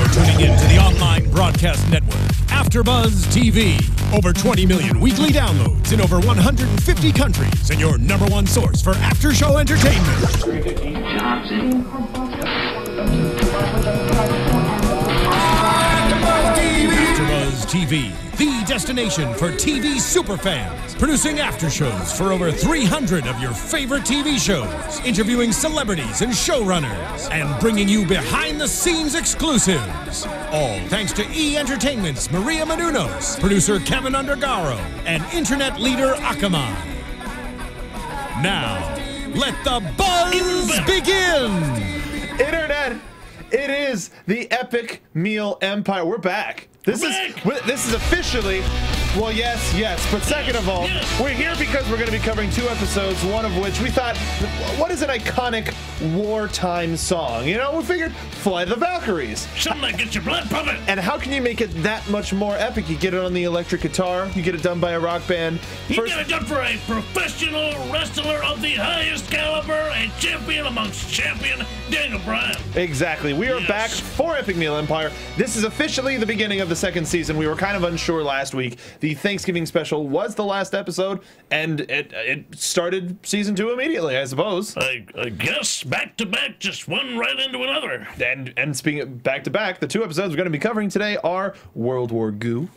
You're tuning in to the online broadcast network, AfterBuzz TV. Over 20 million weekly downloads in over 150 countries, and your #1 source for after-show entertainment. AfterBuzz TV, the destination for TV superfans, producing after shows for over 300 of your favorite TV shows, interviewing celebrities and showrunners, and bringing you behind-the-scenes exclusives. All thanks to E! Entertainment's Maria Menounos, producer Kevin Undergaro, and internet leader Akamai. Now, let the buzz begin! Internet, it is the Epic Meal Empire. We're back. This is officially, well, yes, but second of all, we're here because we're going to be covering 2 episodes, one of which we thought, what is an iconic wartime song? You know, we figured, Fly the Valkyries. Something that gets your blood pumping. And how can you make it that much more epic? You get it on the electric guitar, you get it done by a rock band. You get it done for a professional wrestler of the highest caliber, a champion amongst champion, Daniel Bryan. Exactly. We are back for Epic Meal Empire. This is officially the beginning of the 2nd season. We were kind of unsure last week. The Thanksgiving special was the last episode, and it started season 2 immediately, I suppose. I guess back to back, just one right into another. And speaking of back to back, the 2 episodes we're going to be covering today are World War Goo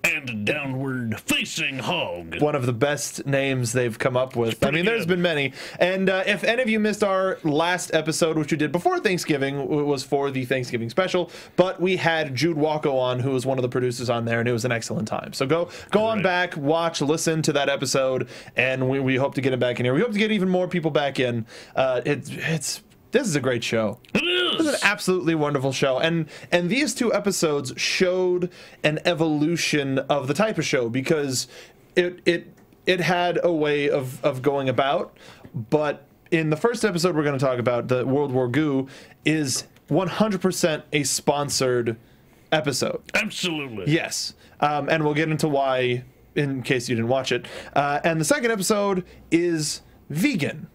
and Downward Facing Hog. One of the best names they've come up with. I mean, there's been many. And if any of you missed our last episode, which we did before Thanksgiving, it was for the Thanksgiving special, but we had Jude Walko on, who was one of the producers on there, and it was an excellent time. So go on back, watch, listen to that episode, and we hope to get him back in here. We hope to get even more people back in. This is a great show. It is. This is an absolutely wonderful show. And these 2 episodes showed an evolution of the type of show, because it had a way of going about. But in the first episode we're going to talk about, the World War Goo, is 100% a sponsored episode. Absolutely. Yes. And we'll get into why, in case you didn't watch it. And the second episode is vegan.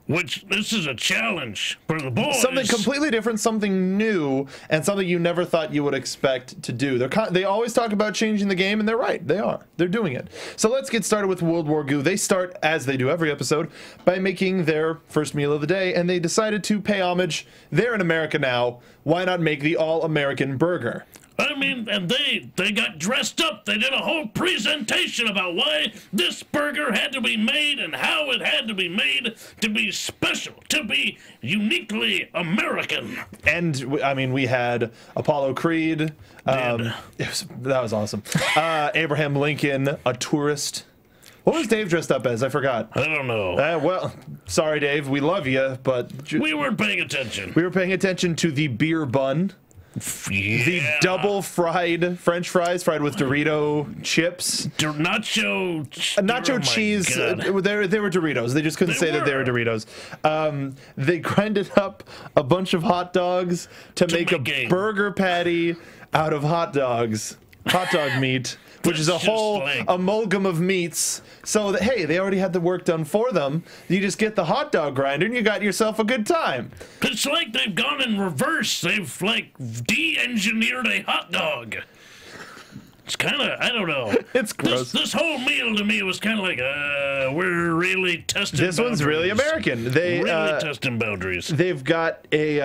Which, this is a challenge for the boys. Something completely different, something new, and something you never thought you would expect to do. They always talk about changing the game, and they're right. They are. They're doing it. So let's get started with World War Goo. They start, as they do every episode, by making their first meal of the day, and they decided to pay homage. They're in America now. Why not make the all-American burger? I mean, and they got dressed up. They did a whole presentation about why this burger had to be made and how it had to be made to be special, to be uniquely American. And, I mean, we had Apollo Creed. That was awesome. Abraham Lincoln, a tourist. What was Dave dressed up as? I forgot. I don't know. Well, sorry, Dave. We love you, but... We weren't paying attention. We were paying attention to the beer bun. Yeah. The double fried French fries fried with Dorito chips. Nacho cheese. They were Doritos. They just couldn't say that they were Doritos. They grinded up a bunch of hot dogs to make a burger patty out of hot dogs. Hot dog meat. Which is a whole amalgam of meats. So that, hey, they already had the work done for them. You just get the hot dog grinder and you got yourself a good time. It's like they've gone in reverse. They've like de-engineered a hot dog. It's kind of, I don't know. It's gross. This whole meal to me was kind of like, we're really testing boundaries. This one's really American. They really testing boundaries. They've got a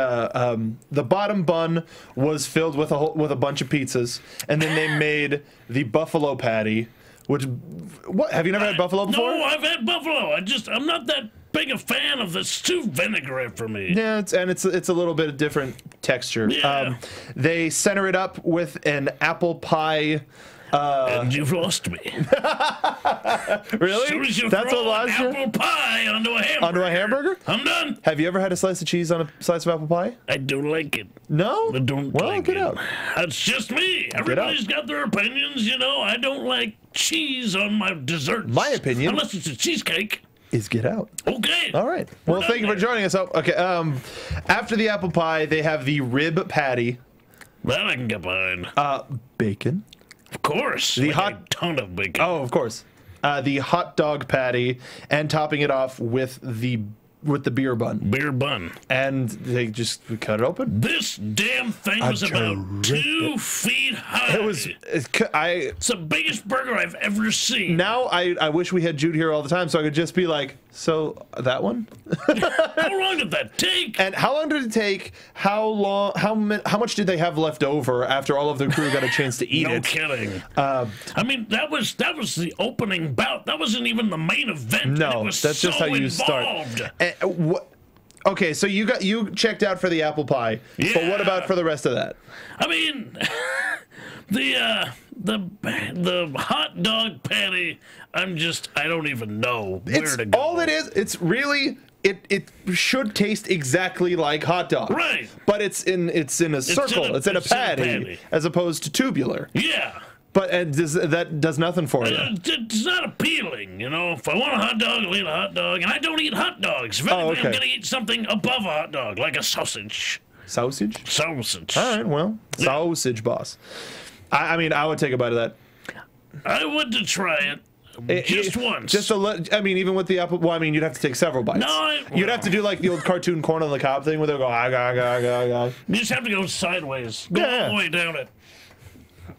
the bottom bun was filled with a bunch of pizzas, and then they made the buffalo patty. Which, what, have you never had buffalo before? No, I've had buffalo. I'm not that big a fan of this. It's too vinaigrette for me. Yeah, it's a little bit of different texture. Yeah. They center it up with an apple pie. And you've lost me. Really? As soon as you That's throw what lost you? apple pie onto a hamburger. Onto a hamburger? I'm done. Have you ever had a slice of cheese on a slice of apple pie? I don't like it. No? I don't well, like get it. out. That's just me. Everybody's got their opinions, you know. I don't like cheese on my desserts. My opinion, unless it's a cheesecake, is get out. Okay. All right. Well, thank you for joining us. Okay. After the apple pie, they have the rib patty. That I can get behind. Bacon. Of course. The a ton of bacon. Oh, of course. The hot dog patty, and topping it off with the beer bun. Beer bun. And they just cut it open. This damn thing was about 2 feet high. It's the biggest burger I've ever seen. Now I wish we had Jude here all the time so I could just be like, so that one? How long did that take? And how long did it take? How much did they have left over after all of the crew got a chance to eat it? No kidding. I mean, that was the opening bout. That wasn't even the main event. No, that's just how you start. Okay, so you checked out for the apple pie. Yeah. But what about for the rest of that? I mean, the hot dog patty. I don't even know where to go. All it is. It's really. It should taste exactly like hot dog. Right. But it's in a circle. It's in a patty as opposed to tubular. Yeah. But that does nothing for you. It's not appealing, you know. If I want a hot dog, I'll eat a hot dog. And I don't eat hot dogs. If anything, I'm going to eat something above a hot dog, like a sausage. Sausage? Sausage. All right, well, sausage boss. I mean, I would take a bite of that. I would to try it. Just once. Just I mean, even with the apple. Well, I mean, you'd have to take several bites. No, you'd have to do like the old cartoon Corn on the Cob thing, where they go, You just have to go sideways. Go all the way down it.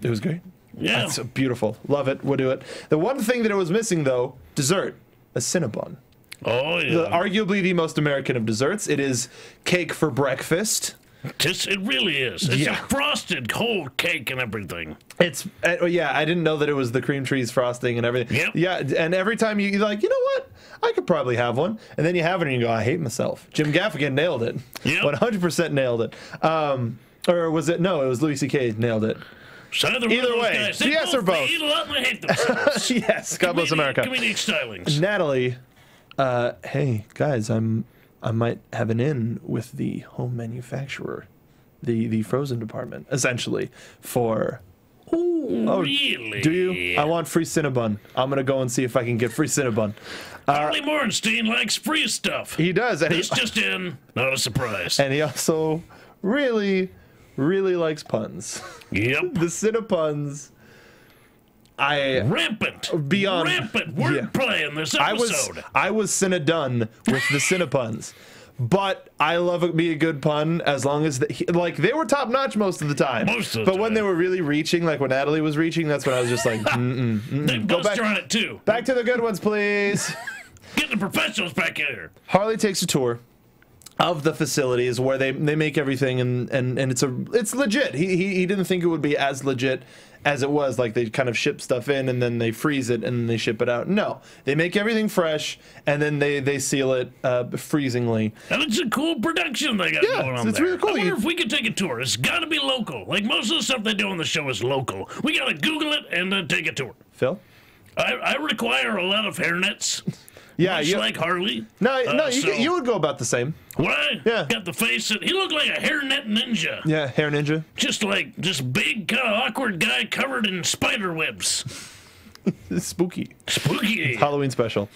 It was great. Yeah. That's beautiful. Love it. We'll do it. The one thing that it was missing, though, dessert, a Cinnabon. Oh yeah. Arguably the most American of desserts. It is cake for breakfast. It really is. It's a frosted whole cake and everything. It's yeah. I didn't know that it was the cream cheese frosting and everything. Yep. Yeah, and every time you're like, you know what? I could probably have one, and then you have it and you go, I hate myself. Jim Gaffigan nailed it. Yep. 100% nailed it. Or was it? No, it was Louis C.K. nailed it. So either way, yes or both. They eat a lot and they hate themselves. Yes, God bless America. Comedic stylings. Natalie, hey guys, I might have an in with the home manufacturer, the frozen department, essentially for. Oh, really? Do you? I want free Cinnabon. I'm gonna go and see if I can get free Cinnabon. Harley Morenstein likes free stuff. He does. And it's just in. Not a surprise. And he also really likes puns. Yep. The Cinnapuns. Rampant wordplay in this episode. I was Cinnadone with the Cinnapuns. But I love a good pun as long as they were top notch most of the time. But when they were really reaching, like when Natalie was reaching, that's when I was just like, They buster on it too. Back to the good ones, please. Get the professionals back in here. Harley takes a tour of the facilities where they make everything and it's legit. He didn't think it would be as legit as it was. Like they kind of ship stuff in and then they freeze it and they ship it out. No, they make everything fresh and then they seal it freezingly. And it's a cool production they got going on. It's there. really cool. I wonder if we could take a tour. It's got to be local. Like most of the stuff they do on the show is local. We got to Google it and then take a tour. Phil, I require a lot of hairnets. Yeah, much like Harley. No, you would go about the same. What? Yeah. Got the face. He looked like a hairnet ninja. Yeah, hair ninja. Just big, kind of awkward guy covered in spider webs. Spooky. Spooky. Halloween special.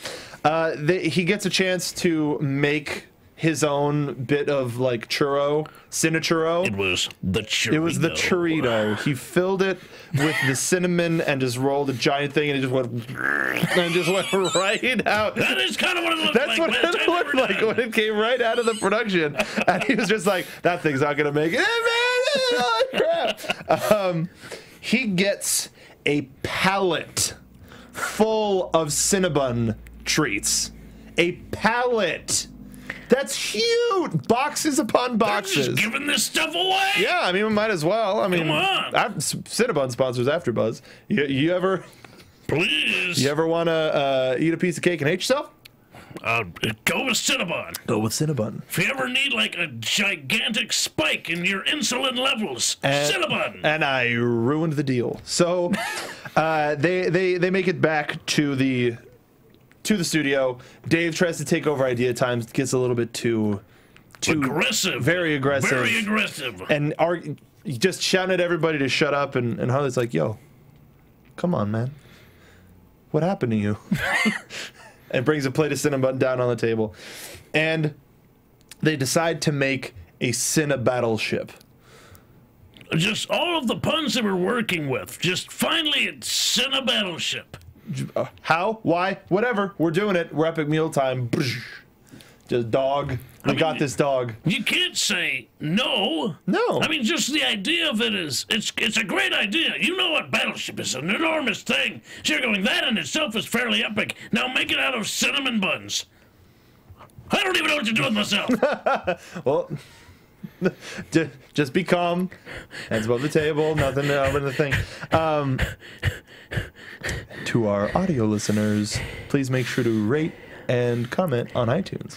He gets a chance to make his own bit of like churro. It was the churrito. It was the churrito. He filled it with the cinnamon and just rolled a giant thing and it just went right out. That is kind of what it looked That's like. what it looked like when it came right out of the production. And he was just like, that thing's not gonna make it. Holy crap. He gets a pallet full of Cinnabon treats. A pallet. That's huge! Boxes upon boxes. They're just giving this stuff away. Yeah, I mean, we might as well. I mean, come on. Cinnabon sponsors AfterBuzz. You ever? Please. You ever want to eat a piece of cake and hate yourself? Go with Cinnabon. Go with Cinnabon. If you ever need like a gigantic spike in your insulin levels, Cinnabon. And I ruined the deal. So they make it back to the studio. Dave tries to take over idea times, gets a little bit too aggressive. Very aggressive. Very aggressive. And just shouting at everybody to shut up, and Harley's like, yo, come on, man. What happened to you? And brings a plate of Cinnabon down on the table. And they decide to make a Cinna battleship. Just all of the puns they were working with. Just finally, it's Cinna battleship. How? Why? Whatever. We're doing it. We're epic meal time. Just dog. We got this dog. You can't say no. No. I mean, just the idea of it is, it's a great idea. You know what Battleship is, an enormous thing. So you're going, that in itself is fairly epic. Now make it out of cinnamon buns. I don't even know what to do with myself. Well, just be calm. Hands above the table. Nothing over the thing. To our audio listeners, please make sure to rate and comment on iTunes.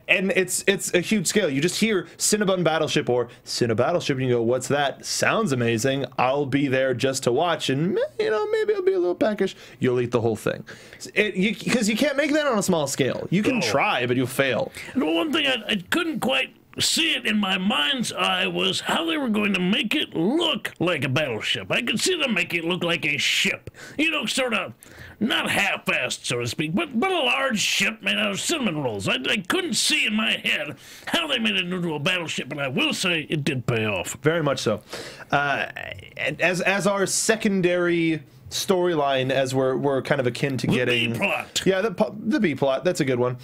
And it's a huge scale. You just hear Cinnabon Battleship or Cinna Battleship, and you go, "What's that? Sounds amazing. I'll be there just to watch." And maybe it'll be a little peckish. You'll eat the whole thing, because you can't make that on a small scale. You can try, but you'll fail. And one thing I couldn't quite see it in my mind's eye was how they were going to make it look like a battleship. I could see them make it look like a ship. Sort of not half-assed, so to speak, but a large ship made out of cinnamon rolls. I couldn't see in my head how they made it into a battleship, and I will say it did pay off. Very much so. As our secondary storyline, as we're kind of akin to getting the B-plot. Yeah, the B-plot. That's a good one.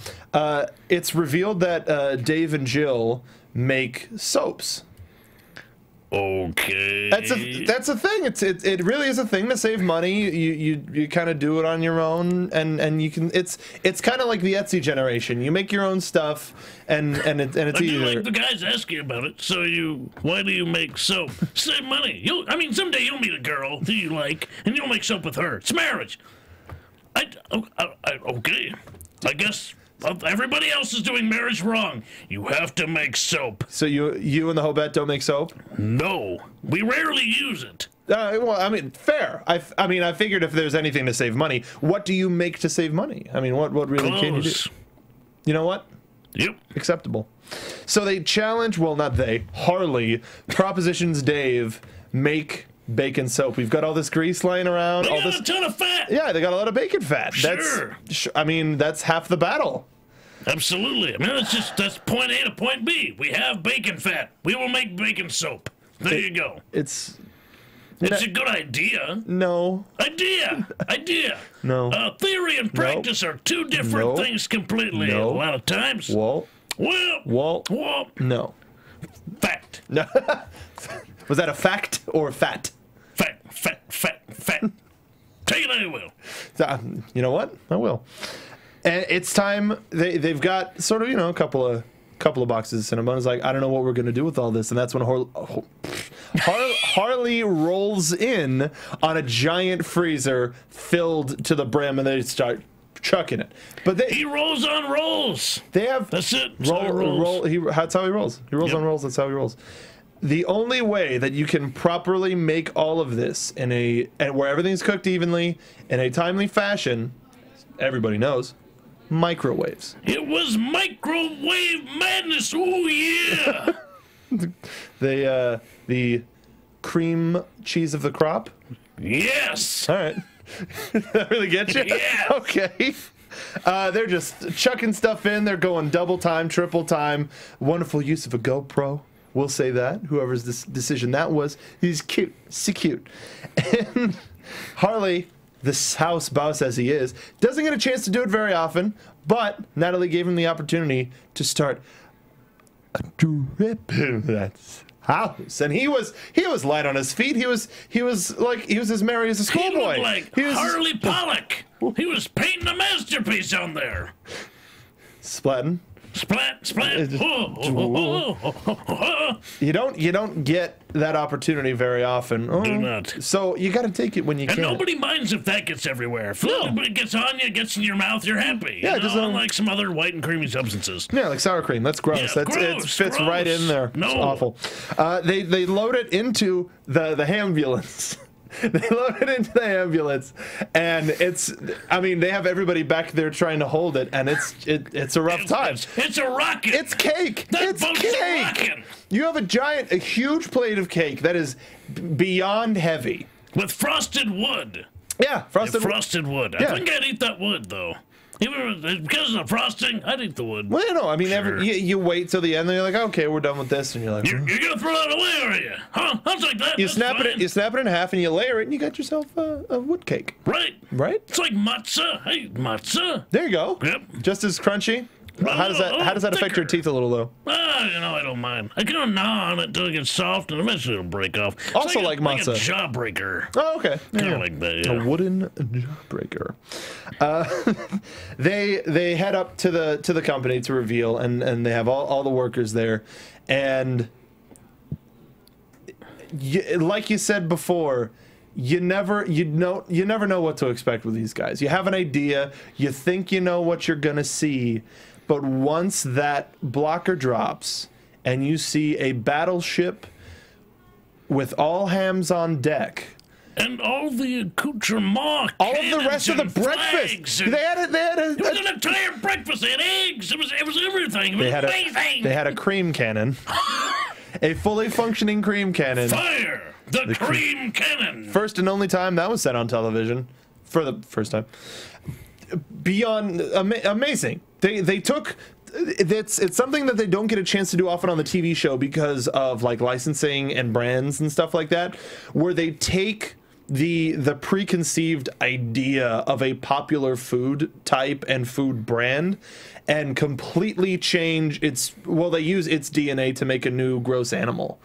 It's revealed that Dave and Jill make soaps. Okay. That's a thing. It really is a thing to save money. You kind of do it on your own, and you can. It's kind of like the Etsy generation. You make your own stuff, and it's easier. Like the guys ask you about it. So why do you make soap? Save money. Someday you'll meet a girl who you like, and you'll make soap with her. It's marriage. Okay. I guess. Everybody else is doing marriage wrong. You have to make soap. So you and the Hobette don't make soap? No, we rarely use it. Well, I mean, fair. I figured if there's anything to save money, what do you make to save money? I mean, what really can you do? You know what? Yep. Acceptable. So they challenge, well, not they, Harley propositions Dave, make bacon soap. We've got all this grease lying around. They got a ton of fat. Yeah, they got a lot of bacon fat. Sure. That's half the battle. Absolutely. I mean, that's point A to point B. We have bacon fat. We will make bacon soap. There you go. It's a good idea. No. Idea. No. Theory and practice are two different things completely. No. A lot of times. Walt. No. Fact. No. Was that a fact or fat? Fact. Take it, I will. You know what? I will. And it's time. They've got sort of a couple of boxes of cinnamon. It's like, I don't know what we're gonna do with all this, and that's when Harley rolls in on a giant freezer filled to the brim, and they start chucking it. But he rolls on rolls. They have that's it. Roll. That's how he rolls. He rolls on rolls. That's how he rolls. The only way that you can properly make all of this and where everything's cooked evenly in a timely fashion, everybody knows, microwaves. It was microwave madness. Oh yeah. The cream cheese of the crop. Yes. All right. That really get you? Yeah. Okay. They're just chucking stuff in. They're going double time, triple time. Wonderful use of a GoPro. We'll say that. Whoever's decision that was, he's cute. So cute. And Harley, this house boss as he is, doesn't get a chance to do it very often, but Natalie gave him the opportunity to start a drip in that house. And he was light on his feet. He was as merry as a schoolboy. He looked like Harley Pollock. He was painting a masterpiece on there. Splatting. Splat. You don't get that opportunity very often. Do not. So you got to take it when you can. And nobody minds if that gets everywhere. If it gets on you, gets in your mouth, you're happy. Yeah, just unlike some other white and creamy substances. Yeah, like sour cream. That's gross. Yeah, It fits right in there. No. It's awful. They load it into the ambulance. They load it into the ambulance, and they have everybody back there trying to hold it, and it's a rough time. It's a rocket. It's cake. It's cake. You have a huge plate of cake that is beyond heavy. With frosted wood. Yeah, frosted wood. Yeah. I think I'd eat that wood, though. Even because of the frosting, I'd eat the wood. Well, I mean, Sure. you wait till the end, and you're like, okay, we're done with this, and you're like, You're gonna throw that away, are you? Huh? I'll take that. you That's snap fine. it, you snap it in half, and you layer it, and you got yourself a wood cake. Right. Right? It's like matzah. Hey, matzah. There you go. Yep. Just as crunchy. How does that affect your teeth a little though? I don't mind. I kind of gnaw on it until it gets soft, and eventually it'll break off. It's Also like like a matzah. jawbreaker. Oh, okay. Kind of like that. A Yeah. wooden jawbreaker. They head up to the company to reveal, and they have all the workers there, and like you said before, you never know what to expect with these guys. You have an idea, you think you know what you're gonna see, but once that blocker drops and you see a battleship with all hands on deck. And all the accoutrements, All of the rest of the breakfast. They had It was an entire breakfast. They had eggs. It was everything. It was amazing. They had a cream cannon. A fully functioning cream cannon. Fire! The cream cannon. First and only time that was said on television. For the first time. Beyond amazing. They took... It's something that they don't get a chance to do often on the TV show because of like licensing and brands and stuff like that, where they take the preconceived idea of a popular food type and food brand and completely change its, well, they use its DNA to make a new gross animal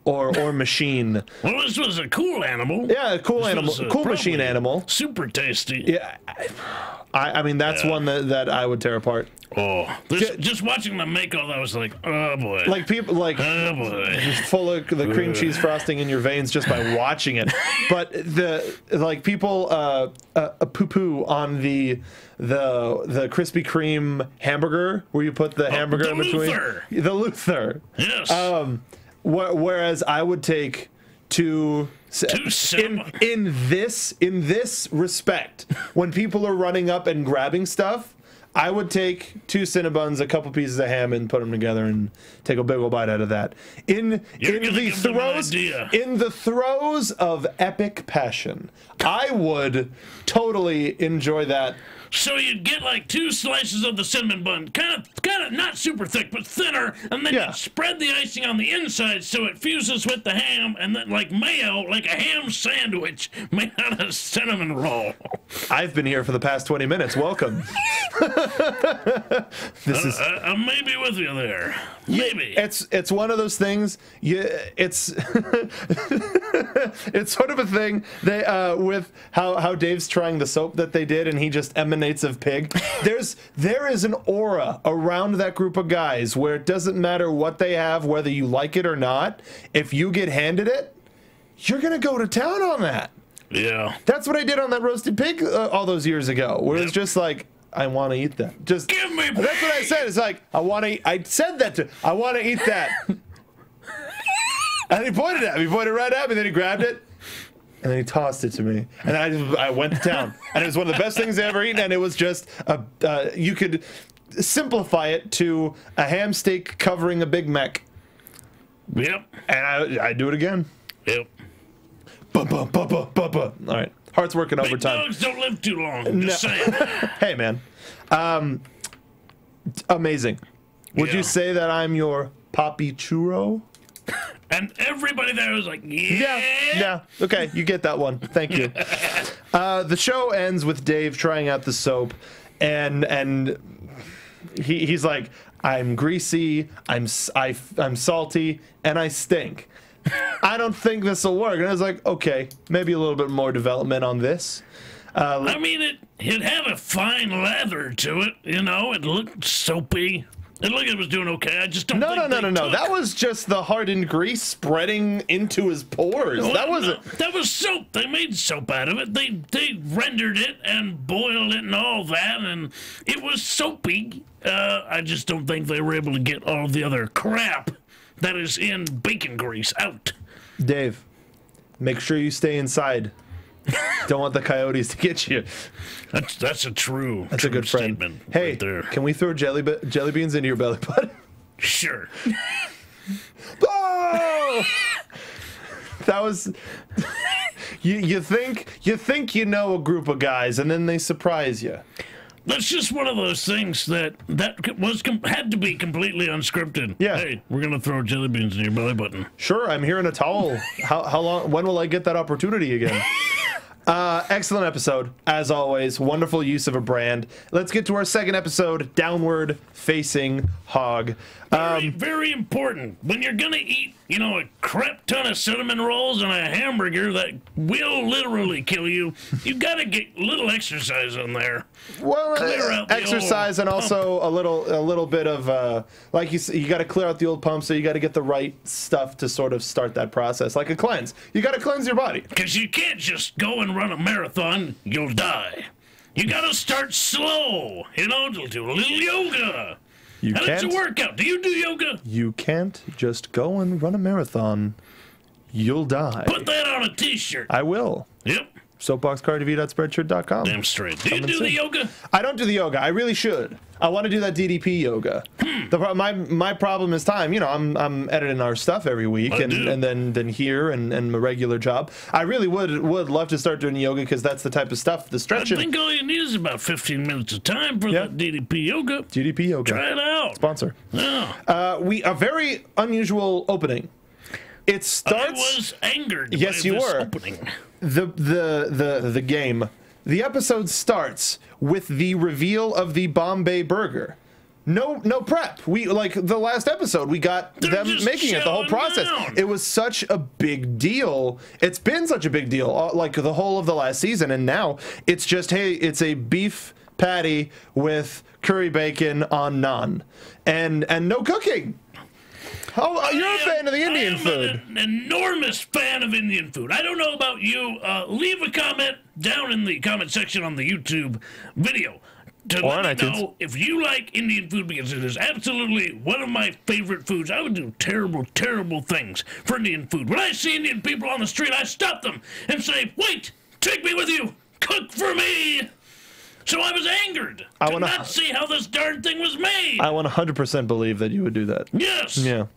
or machine. Well, this was a cool animal. Yeah, a cool This animal, was, cool machine probably animal. Super tasty. Yeah, I mean that's one that I would tear apart. Oh, just watching them make all that, I was like, oh boy. Like people like Oh boy. full of the cream cheese frosting in your veins just by watching it. But people poo poo on the Krispy Kreme hamburger where you put the hamburger in between. Luther. The Luther. Yes. Whereas I would take in this respect, when people are running up and grabbing stuff, I would take 2 Cinnabons, a couple pieces of ham, and put them together and take a big old bite out of that. In the throes of epic passion, I would totally enjoy that. So you'd get like 2 slices of the cinnamon bun, kind of not super thick, but thinner, and then you'd spread the icing on the inside so it fuses with the ham, and then like mayo, like a ham sandwich made out of cinnamon roll. I've been here for the past 20 minutes. Welcome. This is. I may be with you there. Maybe. It's one of those things. It's it's sort of a thing. With how Dave's trying the soap that they did, and he just emanates of pig. There is an aura around that group of guys where it doesn't matter what they have, whether you like it or not. If you get handed it, you're gonna go to town on that. Yeah. That's what I did on that roasted pig all those years ago, where it's just like, I want to eat that. Just give me. That's what I said. It's like I want to. I said that to. I want to eat that. And he pointed at me. He pointed right at me. Then he grabbed it, and then he tossed it to me. And I went to town. And it was one of the best things I ever eaten. And it was just you could simplify it to a ham steak covering a Big Mac. Yep. And I do it again. Yep. All right. Heart's working Big overtime. dogs don't live too long. I'm just saying. Hey, man. Amazing. Would you say that I'm your Papi Churro? And everybody there was like, yeah. Yeah. Okay, you get that one. Thank you. The show ends with Dave trying out the soap, and he's like, I'm greasy, I'm salty, and I stink. I don't think this will work. And I was like, okay, maybe a little bit more development on this. I mean, it had a fine lather to it, you know. It looked soapy. It looked like it was doing okay. I just don't think No. That was just the hardened grease spreading into his pores. Well, that was soap. They made soap out of it. They rendered it and boiled it and all that, and it was soapy. I just don't think they were able to get all the other crap that is in bacon grease out. Dave, make sure you stay inside. Don't want the coyotes to get you. That's a true. That's a good friend. Statement. Hey, right there. Can we throw jelly beans into your belly button? Sure. Oh! That was. You think you know a group of guys, and then they surprise you. That's just one of those things that had to be completely unscripted. Yeah. Hey, we're gonna throw jelly beans in your belly button. Sure, I'm here in a towel. How long? When will I get that opportunity again? Excellent episode, as always. Wonderful use of a brand. Let's get to our second episode, Downward Facing Hog. Very important. When you're gonna eat, a crap ton of cinnamon rolls and a hamburger that will literally kill you, you gotta get a little exercise on there. Well, exercise and also a little bit of like you got to clear out the old pump, so you got to get the right stuff to sort of start that process, like a cleanse. You got to cleanse your body because you can't just go and run a marathon. You'll die. You got to start slow. Do a little yoga. And it's a workout. Do you do yoga? You can't just go and run a marathon. You'll die. Put that on a t-shirt. I will. Yep. soapboxcartv.spreadshirt.com. Damn straight. Do you do the yoga? I don't do the yoga. I really should. I want to do that DDP yoga. My problem is time. I'm editing our stuff every week, and then here and my regular job. I really would love to start doing yoga because that's the type of stuff. The stretching. I think all you need is about 15 minutes of time for that DDP yoga. DDP yoga. Try it out. Sponsor. Yeah. A very unusual opening. It starts. I was angered. Yes, by you this were. Opening. The game. The episode starts with the reveal of the Bombay burger. No prep. We like the last episode. We got them making it. The whole process. Down. It was such a big deal. It's been such a big deal. Like the whole of the last season, and now it's just it's a beef patty with curry bacon on naan, and no cooking. Oh, you're a fan of the Indian food. I'm an enormous fan of Indian food. I don't know about you. Leave a comment down in the comment section on the YouTube video to let me know if you like Indian food, because it is absolutely one of my favorite foods. I would do terrible, terrible things for Indian food. When I see Indian people on the street, I stop them and say, "Wait, take me with you. Cook for me." So I was angered to not see how this darn thing was made. I 100% believe that you would do that. Yes. Yeah.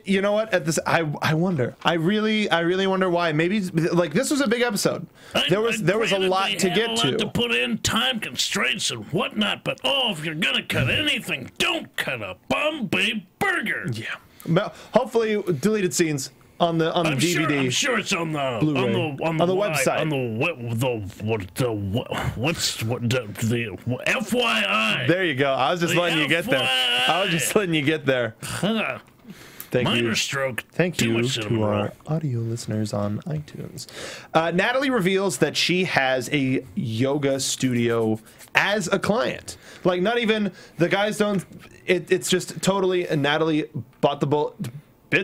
You know what? At this, I wonder. I really wonder why. Maybe like this was a big episode. There was a lot to get to. To put in time constraints and whatnot. But if you're gonna cut anything, don't cut a Bombay burger. Yeah. Well, hopefully deleted scenes on the DVD. I'm sure it's on the Blu-ray. on the website. On the FYI. There you go. I was just letting you get there. I was just letting you get there. Thank Minor you. stroke. Thank you to our audio listeners on iTunes. Natalie reveals that she has a yoga studio as a client. Like, not even the guys don't. It's just totally. Natalie bit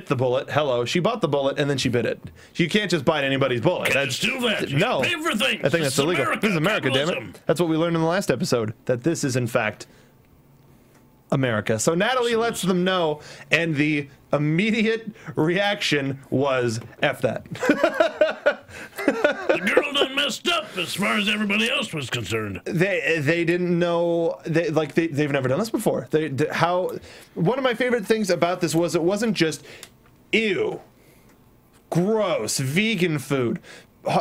the bullet. Hello, she bought the bullet and then she bit it. You can't just bite anybody's bullet. Can't do that. You no, pay for things. I think that's illegal. This is America, damn it. That's what we learned in the last episode. That this is in fact America. So Natalie lets them know, and the immediate reaction was F that. The girl done messed up as far as everybody else was concerned. They didn't know. They've never done this before. One of my favorite things about this was it wasn't just ew, gross, vegan food.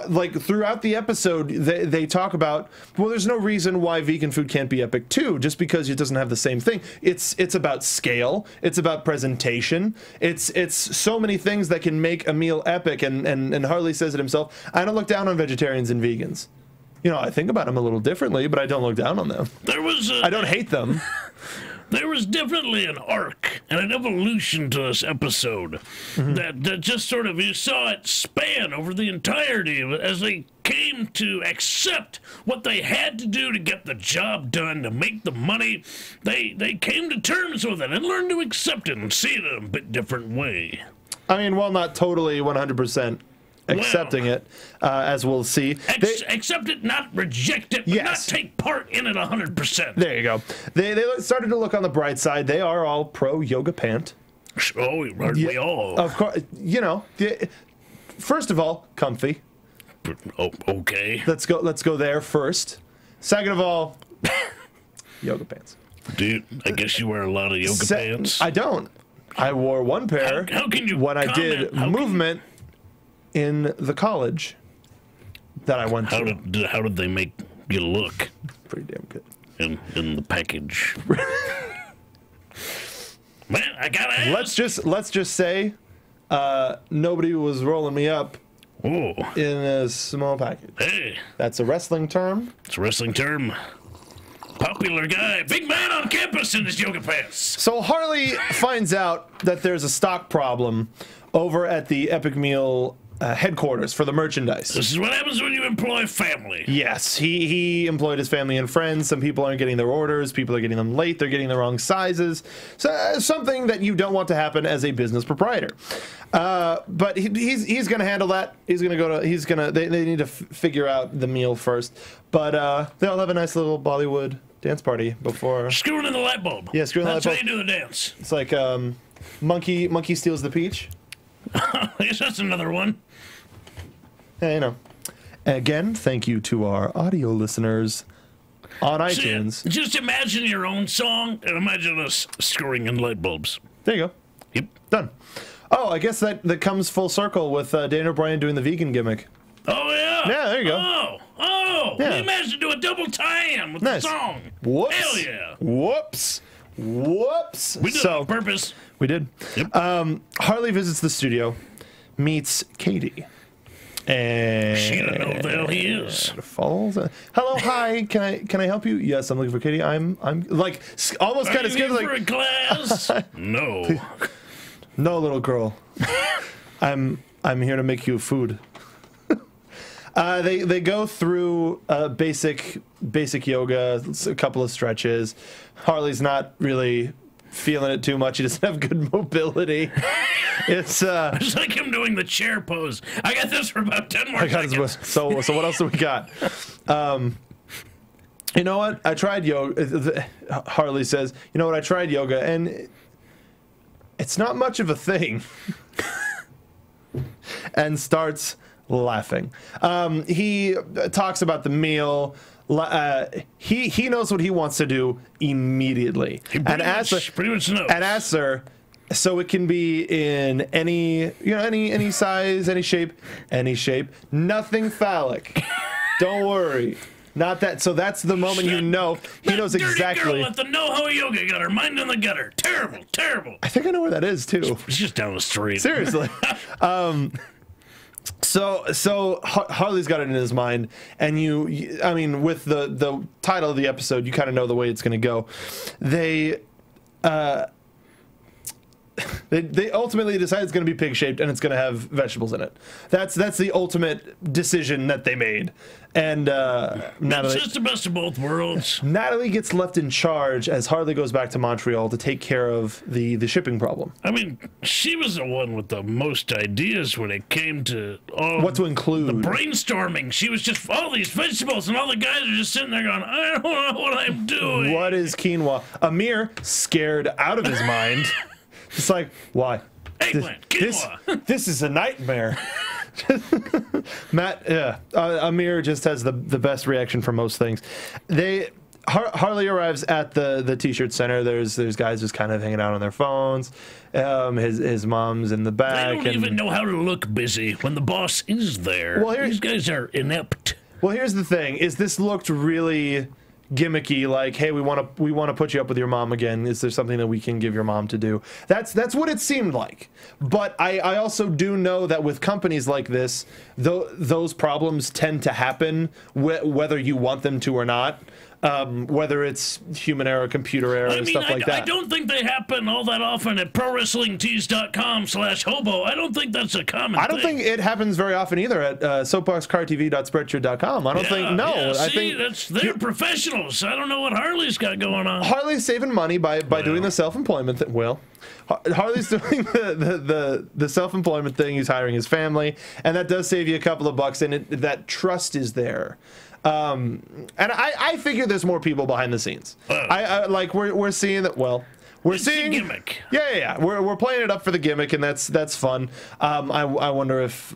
Like throughout the episode, they talk about, well, there's no reason why vegan food can't be epic too, just because it doesn't have the same thing. It's about scale. It's about presentation. It's so many things that can make a meal epic. And Harley says it himself. I don't look down on vegetarians and vegans. I think about them a little differently, but I don't look down on them. I don't hate them. There was definitely an arc and an evolution to this episode that just sort of, you saw it span over the entirety of it as they came to accept what they had to do to get the job done, to make the money. They came to terms with it and learned to accept it and see it in a bit different way. I mean, while not totally 100%. Accepting it, as we'll see. Accept it, not reject it, but not take part in it 100%. There you go. They started to look on the bright side. They are all pro yoga pant. Oh, aren't we all? Of course. First of all, comfy. Oh, okay. Let's go there first. Second of all, yoga pants. Dude, I guess you wear a lot of yoga pants. I don't. I wore one pair how can you when I did movement in the college that I went to. How did they make you look? Pretty damn good. in the package. Man, I gotta ask. Let's just say nobody was rolling me up Oh, in a small package. hey, That's a wrestling term. it's a wrestling term. Popular guy, big man on campus in his yoga pants. So Harley finds out that there's a stock problem over at the Epic Meal headquarters for the merchandise. This is what happens when you employ family. Yes, he employed his family and friends. Some people aren't getting their orders. People are getting them late. They're getting the wrong sizes. So something that you don't want to happen as a business proprietor. But he's going to handle that. He's going to go to. They need to figure out the meal first. But they'll have a nice little Bollywood dance party before. Screwing in the light bulb. Yeah, screwing in the light bulb. That's how you do the dance. It's like monkey steals the peach. I guess that's another one. Yeah, you know. Again, thank you to our audio listeners on iTunes. See, just imagine your own song and imagine us screwing in light bulbs. There you go. Yep. Done. Oh, I guess that comes full circle with Dana Bryan doing the vegan gimmick. Oh, yeah. Yeah, there you go. Oh. Yeah. We managed to do a double tie-in with Nice. the song. Whoops. Hell yeah. Whoops. We did it on purpose. We did. Yep. Harley visits the studio, meets Katie, and She doesn't know who the hell he is. follows. Hello, hi. Can I help you? Yes, I'm looking for Katie. I'm like almost kind Are of you scared. here Like, for a class? No. no, little girl. I'm here to make you food. They go through basic yoga, a couple of stretches. Harley's not really feeling it too much. He doesn't have good mobility. It's It's like him doing the chair pose. I got this for about 10 more seconds. so what else do we got? You know what? I tried yoga. Harley says, you know what? I tried yoga and it's not much of a thing. And starts laughing. He talks about the meal. He knows what he wants to do immediately. Pretty much knows. And asks her, so it can be in any size, any shape, nothing phallic. Don't worry. Not that. So that's the moment you know. He knows Dirty exactly. girl at the NoHo Yoga got her mind in the gutter. Terrible, terrible. I think I know where that is too. It's just down the street. Seriously. So Harley's got it in his mind, and I mean, with the title of the episode, you kind of know the way it's going to go. They ultimately decide it's going to be pig-shaped and it's going to have vegetables in it. That's the ultimate decision that they made. And It's just the best of both worlds. Natalie gets left in charge as Harley goes back to Montreal to take care of the shipping problem. I mean, she was the one with the most ideas when it came to What to include. the brainstorming. She was just all these vegetables, and all the guys are just sitting there going, I don't know what I'm doing. What is quinoa? Amir, scared out of his mind. It's like, why? Eggplant, quinoa. This is a nightmare. Matt, yeah. Amir just has the best reaction for most things. Harley arrives at the t-shirt center. There's guys just kind of hanging out on their phones. His mom's in the back. They don't even know how to look busy when the boss is there. Well, These guys are inept. Well, here's the thing: is this looked really gimmicky? Like, hey, we want to put you up with your mom again. Is there something that we can give your mom to do? That's what it seemed like. But I also do know that with companies like this, those problems tend to happen whether you want them to or not. Whether it's human error, computer error, stuff like that. I don't think they happen all that often at ProWrestlingTees.com/Hobo. I don't think that's a common thing. I don't think it happens very often either at soapboxcartv.spreadshirt.com. I don't think, no. Yeah, I see, think they're professionals. I don't know what Harley's got going on. Harley's saving money by doing the self-employment thing. Well, Harley's doing the self-employment thing. He's hiring his family, and that does save you a couple of bucks, and that trust is there. And I figure there's more people behind the scenes. I like we're seeing that. Well, we're seeing a gimmick. Yeah. We're playing it up for the gimmick, and that's fun. I wonder if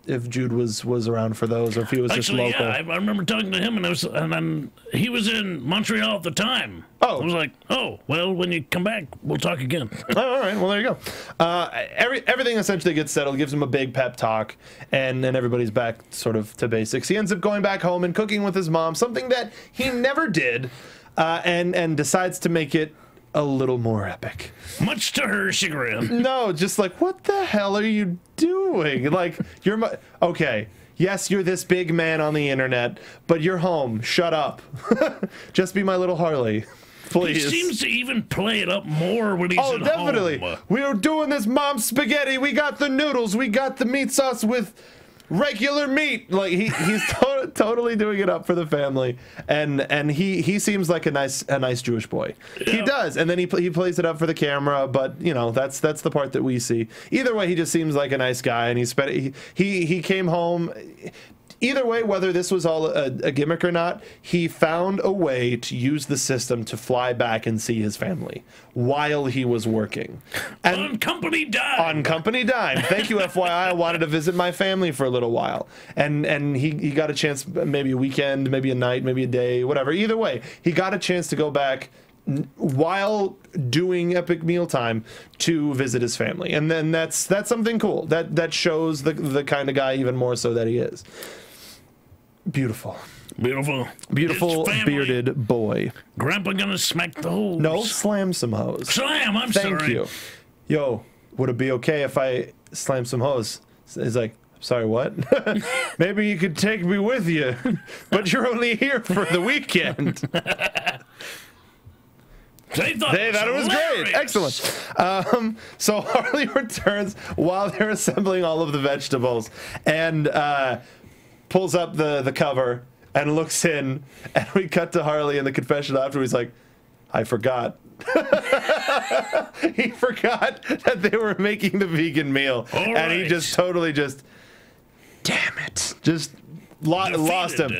if Jude was around for those, or if he was Actually, just local. Yeah, I remember talking to him, and then he was in Montreal at the time. Oh. I was like, oh, well, when you come back, we'll talk again. Oh, all right, well, there you go. Everything essentially gets settled, gives him a big pep talk, and then everybody's back sort of to basics. He ends up going back home and cooking with his mom, something that he never did, and decides to make it a little more epic. Much to her chagrin. No, just like, what the hell are you doing? Like, okay, yes, you're this big man on the internet, but you're home. Shut up. Just be my little Harley. Please. He seems to even play it up more when he's at definitely. home. We were doing this mom spaghetti. We got the noodles. We got the meat sauce with regular meat. Like he's totally doing it up for the family, and he seems like a nice Jewish boy. Yeah. He does, and then he plays it up for the camera. But you know, that's the part that we see. Either way, he just seems like a nice guy, and he came home. Either way, whether this was all a gimmick or not, he found a way to use the system to fly back and see his family while he was working. And on company dime. On company dime. Thank you, FYI. I wanted to visit my family for a little while. And he got a chance, maybe a weekend, maybe a night, maybe a day, whatever. Either way, he got a chance to go back while doing Epic Mealtime to visit his family. And then that's something cool. That shows the kind of guy even more so that he is. Beautiful, bearded boy. Grandpa gonna smack the hose. No, slam some hose. Slam, I'm sorry. Thank you. Yo, would it be okay if I slam some hose? He's like, sorry, what? Maybe you could take me with you, but you're only here for the weekend. They thought it was great. Excellent. So Harley returns while they're assembling all of the vegetables, and pulls up the cover and looks in, and we cut to Harley in the confessional after. He's like, I forgot. He forgot that they were making the vegan meal, and he just totally damn it, just lost him.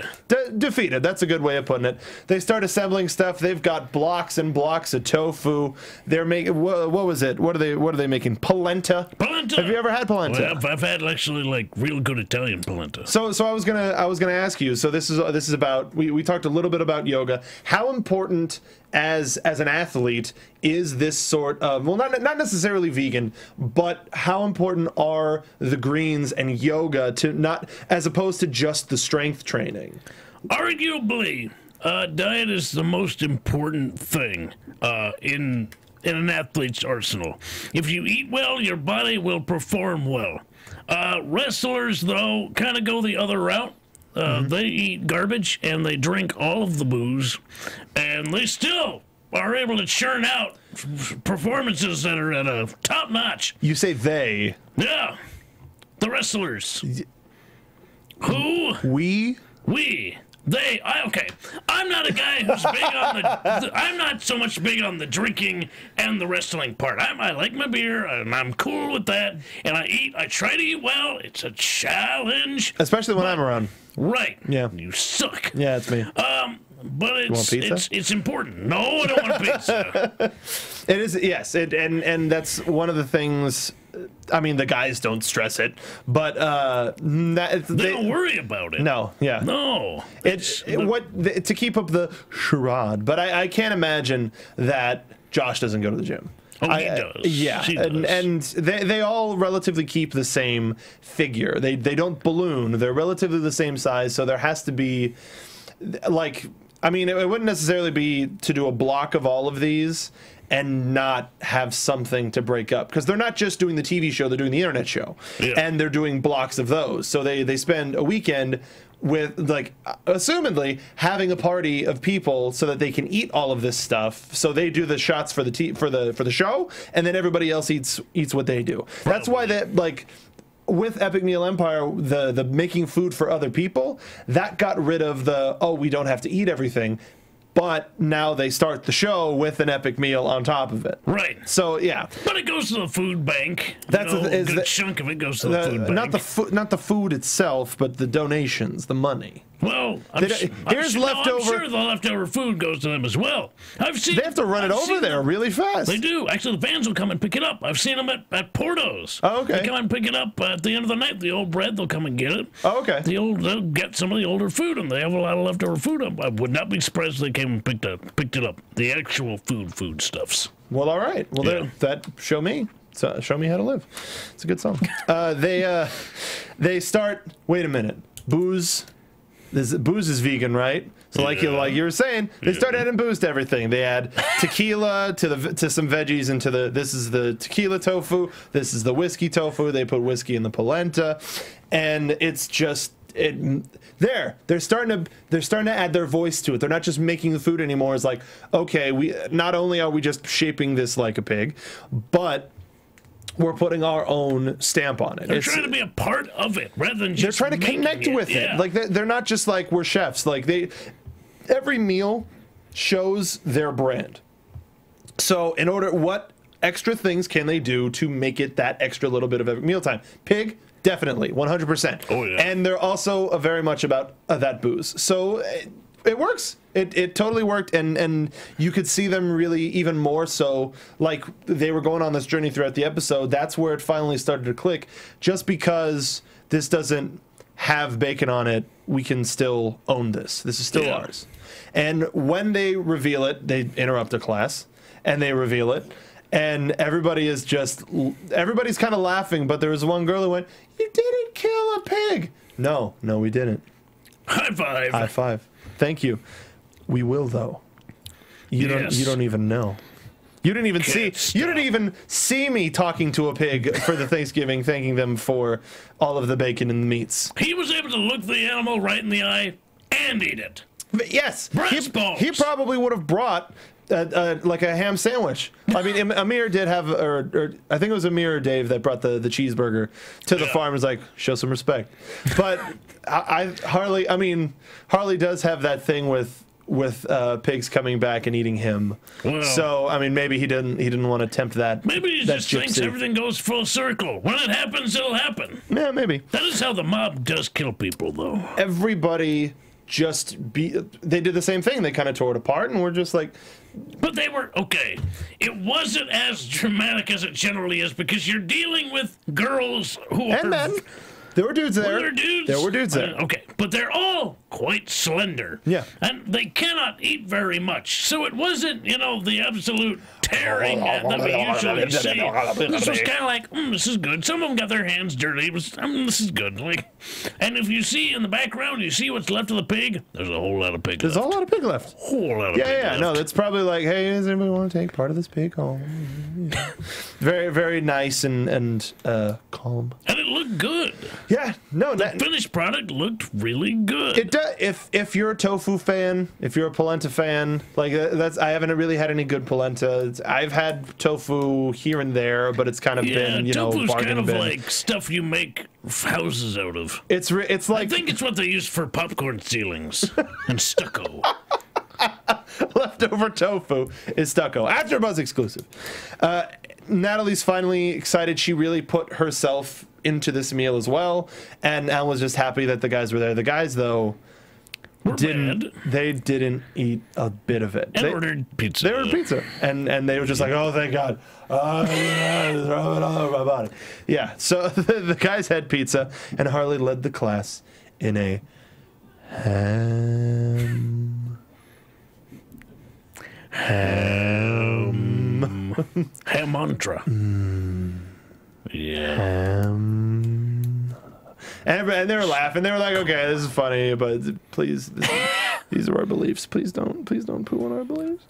Defeated. That's a good way of putting it. They start assembling stuff. They've got blocks and blocks of tofu. They're making what was it? What are they making? Polenta. Polenta. Have you ever had polenta? Well, I've had actually like real good Italian polenta. So I was gonna ask you. So this is about we talked a little bit about yoga. How important as an athlete is this sort of, well, not necessarily vegan, but how important are the greens and yoga to not, as opposed to just the strength training? Arguably, diet is the most important thing in an athlete's arsenal. If you eat well, your body will perform well. Wrestlers, though, kind of go the other route. They eat garbage and they drink all of the booze, and they still are able to churn out performances that are at a top notch. You say they? Yeah, the wrestlers. Who? We. They. Okay. I'm not a guy who's big on I'm not so much big on the drinking and the wrestling part. I like my beer, and I'm cool with that. And I try to eat well. It's a challenge. Especially when I'm around. Right. Yeah. You suck. Yeah, it's me. But it's important. No, I don't want a pizza. It is, yes, and that's one of the things. I mean, the guys don't stress it, but they don't worry about it. No, yeah, no. To keep up the charade. But I can't imagine that Josh doesn't go to the gym. Oh, he does. Yeah, and they all relatively keep the same figure. They don't balloon. They're relatively the same size, so there has to be, like, I mean, it wouldn't necessarily be to do a block of all of these and not have something to break up, because they're not just doing the TV show, they're doing the internet show, and they're doing blocks of those. So they spend a weekend with, like, assumedly having a party of people so that they can eat all of this stuff. So they do the shots for the show, and then everybody else eats what they do. Probably. That's why that, like, with Epic Meal Empire, the making food for other people, that got rid of we don't have to eat everything. But now they start the show with an epic meal on top of it. Right. So yeah. But it goes to the food bank. That's a good chunk of it goes to the food bank. Not the food itself, but the donations, the money. Well, here's leftover. I'm sure the leftover food goes to them as well. I've seen. They have to run it over there really fast. They do. Actually, the vans will come and pick it up. I've seen them at Porto's. Oh, okay. They come and pick it up at the end of the night. The old bread, they'll come and get it. Oh, okay. They'll get some of the older food, and they have a lot of leftover food. I would not be surprised if they came and picked it up. The actual food stuffs. Well, all right. Well, Yeah. that show me. So show me how to live. It's a good song. They start. Wait a minute. Booze is vegan, right? So like you were saying, they start adding booze to everything. They add tequila to some veggies into this is the tequila tofu. This is the whiskey tofu. They put whiskey in the polenta, and it's just they're starting to add their voice to it. They're not just making the food anymore. It's like, okay, we not only are we just shaping this like a pig, but we're putting our own stamp on it. They're trying to be a part of it rather than just they're trying to connect with it. Like they're not just like we're chefs. Like every meal shows their brand. So in order, what extra things can they do to make it that extra little bit of mealtime? Pig, definitely, 100%. Oh yeah. And they're also very much about that booze. So it works. It totally worked, and you could see them really even more so, like they were going on this journey throughout the episode. That's where it finally started to click. Just because this doesn't have bacon on it, we can still own this. This is still ours. And when they reveal it, they interrupt the class, and they reveal it, and everybody's kind of laughing, but there was one girl who went, "You didn't kill a pig." No, we didn't. High five. High five. Thank you. We will though. You don't even know. You didn't even see me talking to a pig for the Thanksgiving, thanking them for all of the bacon and the meats. He was able to look the animal right in the eye and eat it. But yes, Breast balls. He probably would have brought like a ham sandwich. I mean, Amir did have, or I think it was Amir or Dave that brought the cheeseburger to the farm. Was like, show some respect. But Harley does have that thing with pigs coming back and eating him. Well, so I mean, maybe he didn't want to tempt that. Maybe he just thinks everything goes full circle. When it happens, it'll happen. Yeah, maybe. That is how the mob does kill people, though. Everybody they did the same thing. They kind of tore it apart, and we're just like. But they were okay. It wasn't as dramatic as it generally is because you're dealing with girls who are. Men. There were dudes there. Were there dudes? There were dudes there. Okay, but they're all quite slender. Yeah. And they cannot eat very much. So it wasn't, the absolute tearing that we usually see. This was kind of like, this is good. Some of them got their hands dirty. This is good. And if you see in the background, you see what's left of the pig, there's a whole lot of pig left. There's a whole lot of pig left. Whole lot of pig left. No, that's probably like, hey, does anybody want to take part of this pig home? Very, very nice and calm. And it looked good. Yeah, no, the finished product looked really good. It does. If you're a tofu fan, if you're a polenta fan, like I haven't really had any good polenta. I've had tofu here and there, but it's kind of been tofu's bargain kind of bin. like stuff you make houses out of. It's like I think it's what they use for popcorn ceilings and stucco. Leftover tofu is stucco. AfterBuzz exclusive. Natalie's finally excited. She really put herself into this meal as well, and Al was just happy that the guys were there. The guys, though, didn't eat a bit of it. And they ordered pizza. They ordered pizza, and they were just like, oh, thank God. Throw it all over my body. Yeah, so the guys had pizza, and Harley led the class in a ham mantra. Yeah. And they were laughing. They were like, "Okay, this is funny, but please, these are our beliefs. Please don't poo on our beliefs."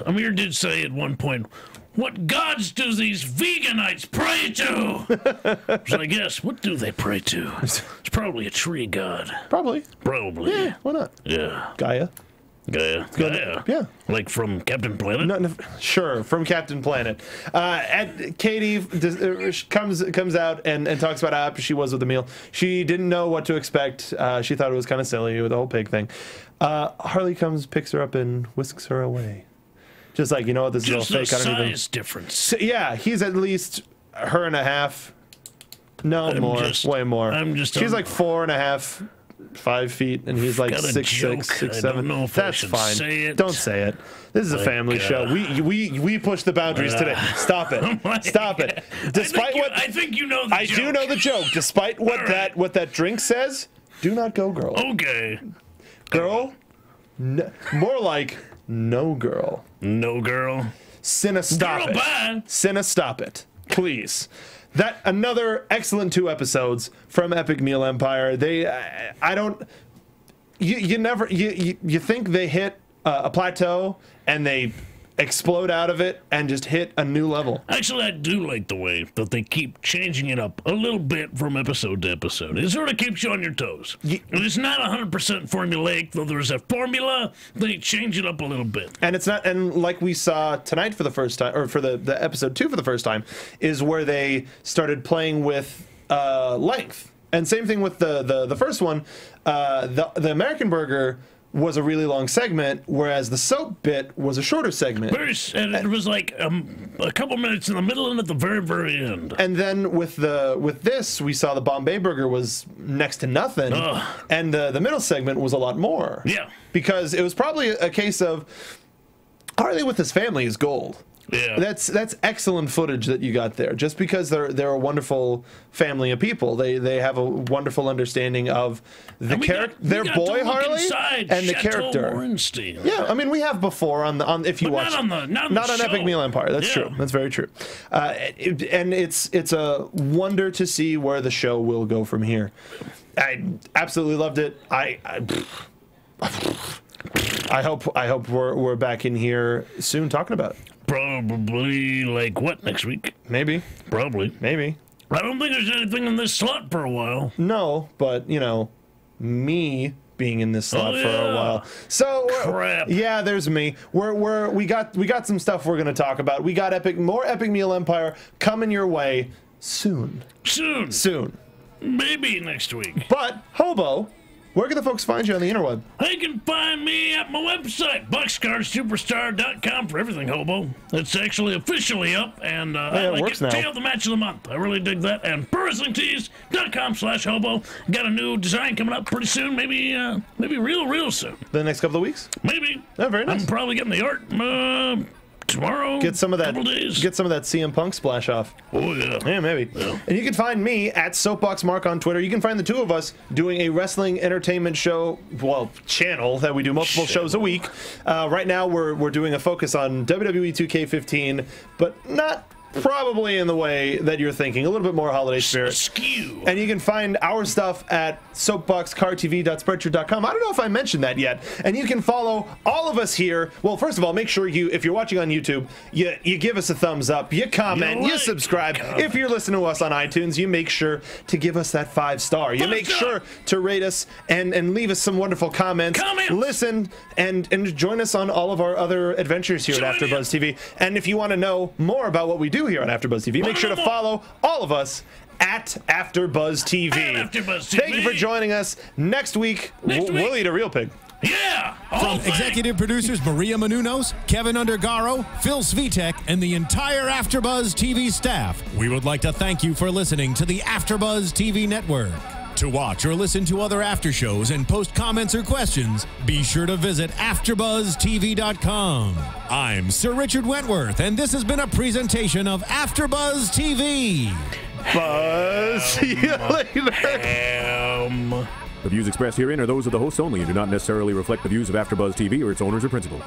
Amir did say at one point, "What gods do these veganites pray to?" So I guess, what do they pray to? It's probably a tree god. Probably. Yeah. Why not? Yeah. Gaia. Yeah. Like from Captain Planet? No, sure, from Captain Planet. And Katie comes out and talks about how happy she was with the meal. She didn't know what to expect. She thought it was kind of silly with the whole pig thing. Harley comes, picks her up, and whisks her away. Just like, you know what, this is all fake. Just a size difference. So, yeah, he's at least her and a half. No, way more. She's like 4.5 5 feet, and he's like Got a 6'6", joke. 6'7". I don't know if I That's should fine. say it. Don't say it. This is a family show. We push the boundaries today. Stop it. Stop it. Despite I think you know the I joke. do know the joke. Despite what what that drink says, do not go, girl. Okay. Girl, more like no girl. No girl. Cinna, stop Girl, it. bye. Cinna, stop it, please. That another excellent 2 episodes from Epic Meal Empire. They, I don't. You think they hit a plateau and they explode out of it and just hit a new level. Actually, I do like the way that they keep changing it up a little bit from episode to episode. It sort of keeps you on your toes. It's not 100% formulaic, though there's a formula. They change it up a little bit. And it's not, and like we saw tonight for the first time, or for the episode 2 for the first time, is where they started playing with length. And same thing with the first one. The American Burger was a really long segment, whereas the soap bit was a shorter segment. And it was like a couple minutes in the middle and at the very, very end. And then with this, we saw the Bombay Burger was next to nothing, and the middle segment was a lot more. Yeah. Because it was probably a case of Harley with his family is gold. Yeah. That's excellent footage that you got there. Just because they're a wonderful family of people, they have a wonderful understanding of the character, their boy Harley, and the character. Morenstein. Yeah, I mean we have before on if you watch not on Epic Meal Empire. That's true. That's very true. And it's a wonder to see where the show will go from here. I absolutely loved it. I hope we're back in here soon talking about it. Probably like what next week? Maybe. Probably. Maybe. I don't think there's anything in this slot for a while. No, but you know, me being in this slot for a while. So crap. Yeah, there's me. We got some stuff we're gonna talk about. We got more Epic Meal Empire coming your way soon. Soon. Maybe next week. But Hobo, where can the folks find you on the interweb? They can find me at my website, boxcarsuperstar.com, for everything, Hobo. It's actually officially up, and I like it. Take out the match of the month. I really dig that. And ProWrestlingTees.com/Hobo. Got a new design coming up pretty soon. Maybe real soon. The next couple of weeks? Maybe. Oh, very nice. I'm probably getting the art tomorrow. Get some of that. Couple days. Get some of that CM Punk splash off. Oh yeah. Yeah, maybe. Yeah. And you can find me at SoapboxMark on Twitter. You can find the two of us doing a wrestling entertainment show, channel that we do multiple shows a week. Right now we're doing a focus on WWE 2K15, but not probably in the way that you're thinking. A little bit more holiday spirit. Skew. And you can find our stuff at soapboxcartv.spreadshirt.com. I don't know if I mentioned that yet. And you can follow all of us here. Well, first of all, make sure if you're watching on YouTube, you give us a thumbs up, you comment, you subscribe. If you're listening to us on iTunes, you make sure to give us that 5-star. You make sure to rate us and leave us some wonderful comments. Listen and join us on all of our other adventures here at AfterBuzz TV. And if you want to know more about what we do here on AfterBuzz TV, make sure to follow all of us at AfterBuzz TV. Thank you for joining us. Next week, we'll eat a real pig. Yeah! From executive producers Maria Menounos, Kevin Undergaro, Phil Svitek, and the entire AfterBuzz TV staff, we would like to thank you for listening to the AfterBuzz TV network. To watch or listen to other after shows and post comments or questions, be sure to visit AfterBuzzTV.com. I'm Sir Richard Wentworth, and this has been a presentation of AfterBuzz TV. Buzz. See you later. The views expressed herein are those of the hosts only and do not necessarily reflect the views of AfterBuzz TV or its owners or principals.